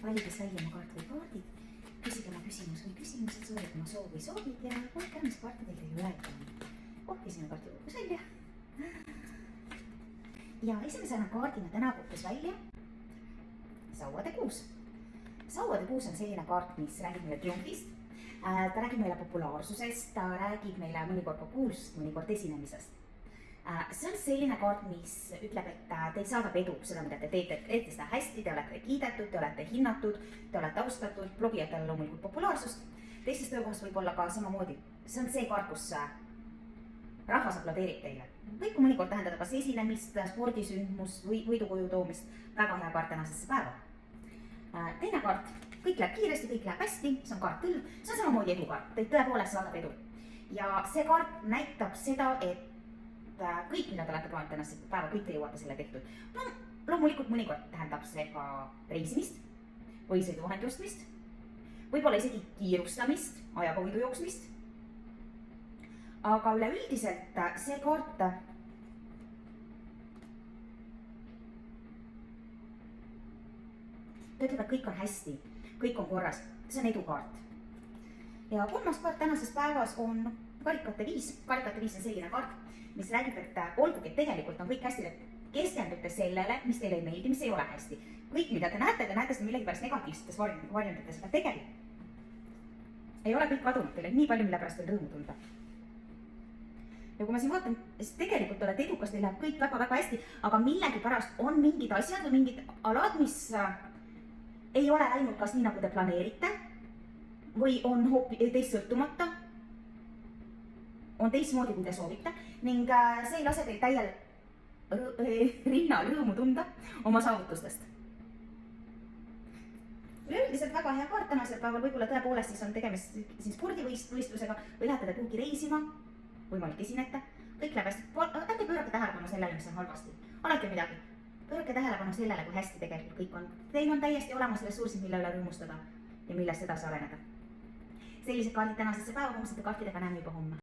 valides välja oma kaart või kaardid, küsige oma küsimus või küsimused, soovid oma soov või soovid ja vaadake ära, mis kaarte teil teile räägime. Esimene kaart kukkus välja. Ja esimesena kaardina täna kukkus välja sauade kuus. Sauade kuus on selline kaart, mis räägib meile triumfist. Ta räägib meile populaarsusest, ta räägib meile mõnikord ka kuulsust, mõnikord esinemisest. See on selline kaart, mis ütleb, et te ei saada edu seda, mida te teete seda hästi, te olete kiidetud, te olete hinnatud, te olete austatud, blogijatel loomulikult populaarsust. Teistes töökohas võib olla ka samamoodi. See on see kaart, kus rahvas aplodeerib teile. Võib mõnikord tähendada kas esinemist, spordisündmust või võidukoju toomist. Väga hea kaart tänasesse päeva. Teine kaart, kõik läheb kiiresti, kõik läheb hästi, see on kaart tõlv. See on samamoodi edukaart, teid tõepoolest saadab edu. Ja see kaart näitab seda, et kõik, mida te olete plaaninud tänasesse päeva, kõik te jõuate selle tehtud. No, loomulikult mõnikord tähendab see ka reisimist või sõiduvahendi ostmist, võib-olla isegi kiirustamist, ajaga võidu jooksmist. Aga üleüldiselt see kaart ütleb, et kõik on hästi, kõik on korras, see on edukaart. Ja kolmas kaart tänases päevas on karikate viis. Karikate viis on selline kaart, mis räägib, et olgugi, et tegelikult on kõik hästi, et keskendute sellele, mis teile ei meeldi, mis ei ole hästi. Kõik, mida te näete seda millegipärast negatiivsetes varjundites, aga tegelikult ei ole kõik kadunud teile nii palju, mille pärast veel rõõmu tunda. Ja kui ma siin vaatan, siis tegelikult olete edukas, teil läheb kõik väga-väga hästi, aga millegipärast on mingid asjad või mingid alad, mis ei ole läinud kas nii, nagu te planeerite või on teist sõltumata, on teistmoodi, kui te soovite ning see ei lase teil täiel rinnal rõõmu tunda oma saavutustest. Üleüldiselt väga hea kaart tänasel päeval, võib-olla tõepoolest siis on tegemist spordivõistlusega või lähete te kuhugi reisima, võimalik esinete, kõik läheb hästi. Ärge pöörake tähelepanu sellele, mis on halvasti. Alati midagi. Pöörake tähelepanu sellele, kui hästi tegelikult kõik on. Teil on täiesti olemas ressursid, mille üle rõõmustada ja millest edasi areneda. Sellised kaardid tänasesse päeva, homsete kaartidega näeme juba homme.